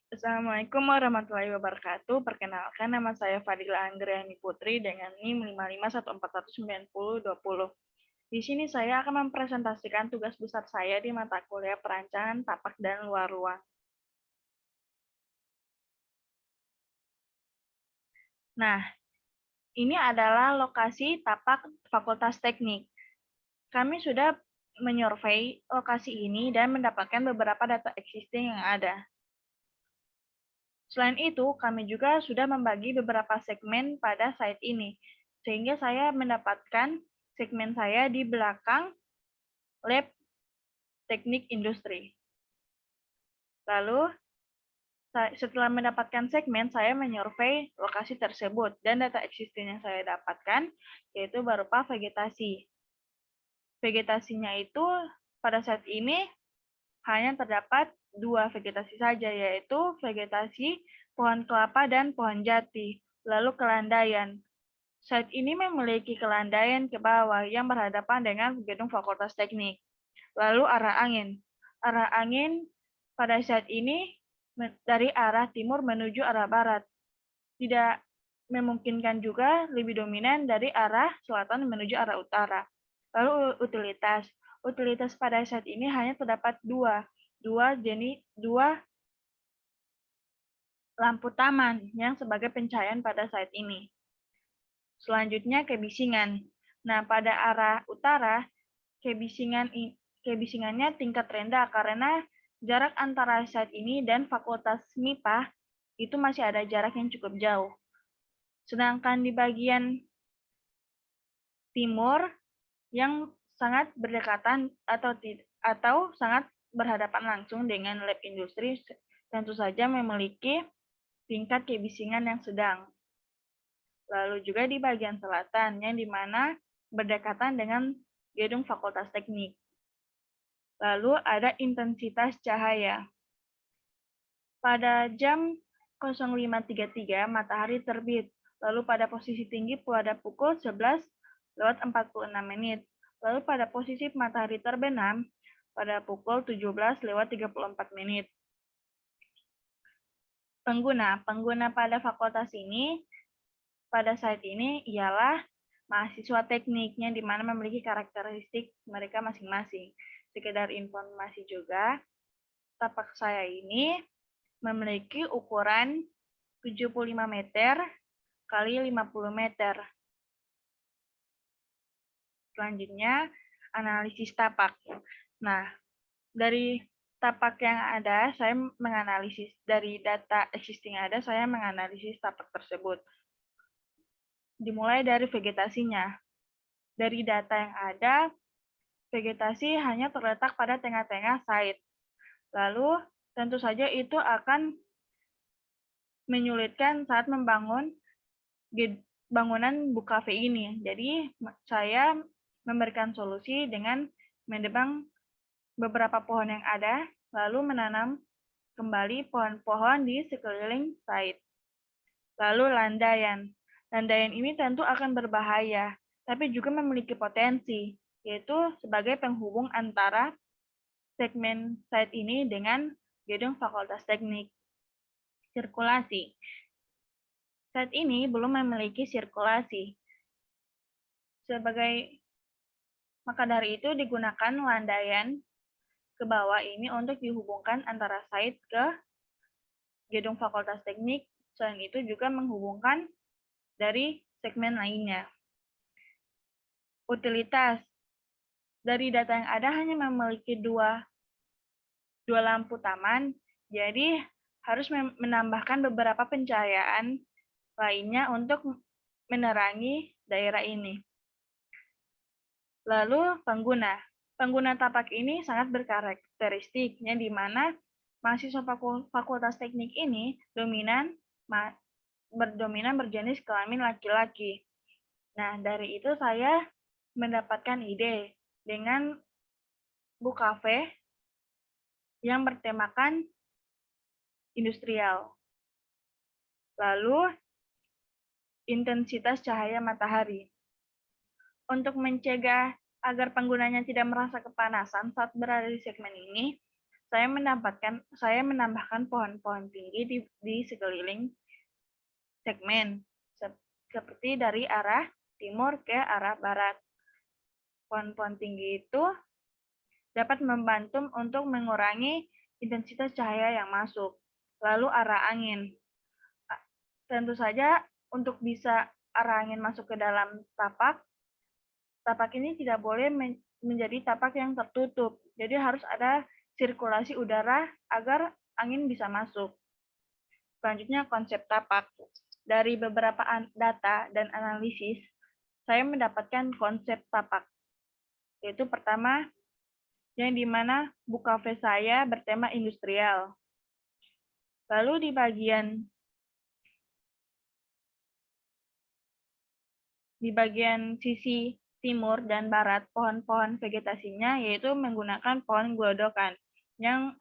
Assalamualaikum warahmatullahi wabarakatuh. Perkenalkan, nama saya Fadila Anggriani Putri dengan NIM 5514190020. Di sini saya akan mempresentasikan tugas besar saya di mata kuliah perancangan tapak dan luar ruang. Nah, ini adalah lokasi tapak Fakultas Teknik. Kami sudah menyurvei lokasi ini dan mendapatkan beberapa data existing yang ada. Selain itu, kami juga sudah membagi beberapa segmen pada site ini, sehingga saya mendapatkan segmen saya di belakang lab teknik industri. Lalu, setelah mendapatkan segmen, saya menyurvei lokasi tersebut, dan data existing yang saya dapatkan yaitu berupa vegetasi. Vegetasinya itu pada saat ini hanya terdapat dua vegetasi saja, yaitu vegetasi pohon kelapa dan pohon jati, lalu kelandaian. Site ini memiliki kelandaian ke bawah yang berhadapan dengan gedung Fakultas Teknik. Lalu arah angin. Arah angin pada saat ini dari arah timur menuju arah barat. Tidak memungkinkan juga lebih dominan dari arah selatan menuju arah utara. Lalu utilitas. Utilitas pada saat ini hanya terdapat dua lampu taman yang sebagai pencahayaan pada site ini. Selanjutnya kebisingan. Nah, pada arah utara, kebisingannya tingkat rendah karena jarak antara site ini dan Fakultas MIPA itu masih ada jarak yang cukup jauh. Sedangkan di bagian timur yang sangat berdekatan atau sangat berhadapan langsung dengan lab industri tentu saja memiliki tingkat kebisingan yang sedang. Lalu juga di bagian selatan yang dimana berdekatan dengan gedung Fakultas Teknik. Lalu ada intensitas cahaya. Pada jam 05.33 matahari terbit, lalu pada posisi tinggi pada pukul 11:46. Lalu pada posisi matahari terbenam pada pukul 17:34. Pengguna pada fakultas ini pada saat ini ialah mahasiswa tekniknya di mana memiliki karakteristik mereka masing-masing. Sekedar informasi juga, tapak saya ini memiliki ukuran 75 meter kali 50 meter. Selanjutnya, analisis tapak. Nah, dari tapak yang ada, saya menganalisis dari data existing yang ada, saya menganalisis tapak tersebut. Dimulai dari vegetasinya. Dari data yang ada, vegetasi hanya terletak pada tengah-tengah site. Lalu, tentu saja itu akan menyulitkan saat membangun bangunan book cafe ini. Jadi, saya memberikan solusi dengan menebang beberapa pohon yang ada, lalu menanam kembali pohon-pohon di sekeliling site. Lalu landaian. Landaian ini tentu akan berbahaya, tapi juga memiliki potensi, yaitu sebagai penghubung antara segmen site ini dengan gedung Fakultas Teknik. Sirkulasi. Site ini belum memiliki sirkulasi. Maka dari itu digunakan landaian ke bawah ini untuk dihubungkan antara site ke gedung Fakultas Teknik. Selain itu juga menghubungkan dari segmen lainnya. Utilitas. Dari data yang ada hanya memiliki dua lampu taman, jadi harus menambahkan beberapa pencahayaan lainnya untuk menerangi daerah ini. Lalu pengguna. Pengguna tapak ini sangat berkarakteristik, di mana mahasiswa Fakultas Teknik ini berdominan berjenis kelamin laki-laki. Nah, dari itu saya mendapatkan ide dengan book cafe yang bertemakan industrial. Lalu, intensitas cahaya matahari. Untuk mencegah agar penggunanya tidak merasa kepanasan saat berada di segmen ini, saya menambahkan pohon-pohon tinggi di sekeliling segmen, seperti dari arah timur ke arah barat. Pohon-pohon tinggi itu dapat membantu untuk mengurangi intensitas cahaya yang masuk. Lalu arah angin. Tentu saja untuk bisa arah angin masuk ke dalam tapak ini tidak boleh menjadi tapak yang tertutup. Jadi harus ada sirkulasi udara agar angin bisa masuk. Selanjutnya konsep tapak. Dari beberapa data dan analisis, saya mendapatkan konsep tapak. Yaitu pertama, yang dimana buku kafe saya bertema industrial. Lalu di bagian sisi timur dan barat, pohon-pohon vegetasinya yaitu menggunakan pohon glodokan yang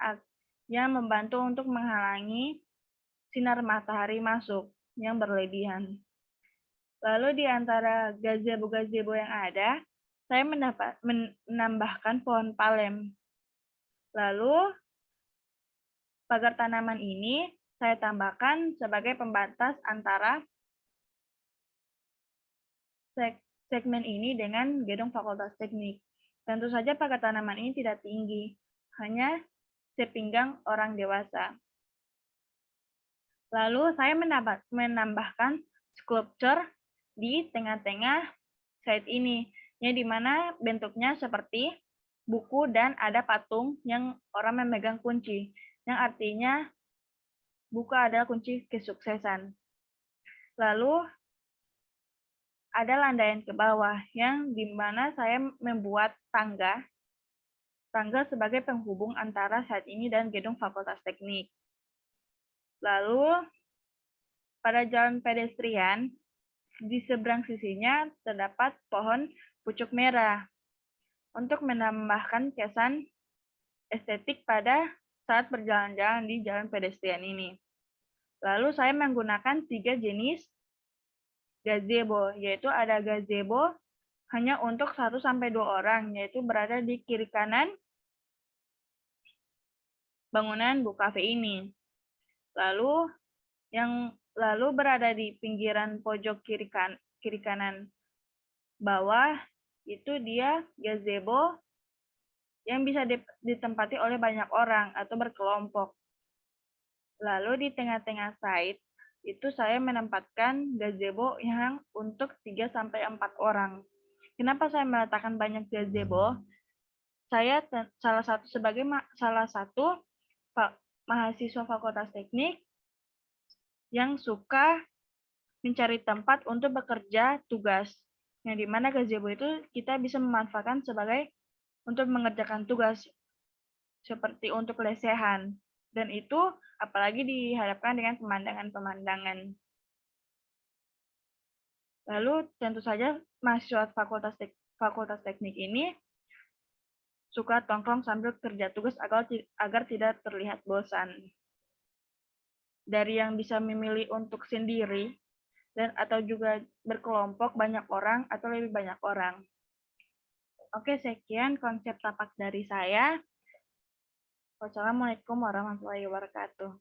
membantu untuk menghalangi sinar matahari masuk yang berlebihan. Lalu di antara gazebo-gazebo yang ada, saya menambahkan pohon palem. Lalu pagar tanaman ini saya tambahkan sebagai pembatas antara segmen ini dengan gedung Fakultas Teknik. Tentu saja pagar tanaman ini tidak tinggi, hanya sepinggang orang dewasa. Lalu saya menambahkan sculpture di tengah-tengah site ini, yang dimana bentuknya seperti buku dan ada patung yang orang memegang kunci, yang artinya buku adalah kunci kesuksesan. Lalu ada landaian ke bawah, yang dimana saya membuat tangga sebagai penghubung antara site ini dan gedung Fakultas Teknik. Lalu pada jalan pedestrian, di seberang sisinya terdapat pohon pucuk merah untuk menambahkan kesan estetik pada saat berjalan-jalan di jalan pedestrian ini. Lalu saya menggunakan 3 jenis gazebo, yaitu ada gazebo hanya untuk 1-2 orang, yaitu berada di kiri kanan bangunan buku kafe ini. Lalu berada di pinggiran pojok kiri kanan bawah, itu dia gazebo yang bisa ditempati oleh banyak orang atau berkelompok. Lalu di tengah-tengah site, itu saya menempatkan gazebo yang untuk 3-4 orang. Kenapa saya meletakkan banyak gazebo? Saya salah satu mahasiswa Fakultas Teknik yang suka mencari tempat untuk bekerja tugas. Yang dimana gazebo itu kita bisa memanfaatkan sebagai untuk mengerjakan tugas seperti untuk lesehan. Dan itu apalagi dihadapkan dengan pemandangan-pemandangan. Lalu tentu saja mahasiswa Fakultas Teknik ini suka tongkrong sambil kerja tugas agar tidak terlihat bosan. Dari yang bisa memilih untuk sendiri dan atau juga berkelompok banyak orang atau lebih banyak orang. Oke, sekian konsep tapak dari saya. Wassalamualaikum warahmatullahi wabarakatuh.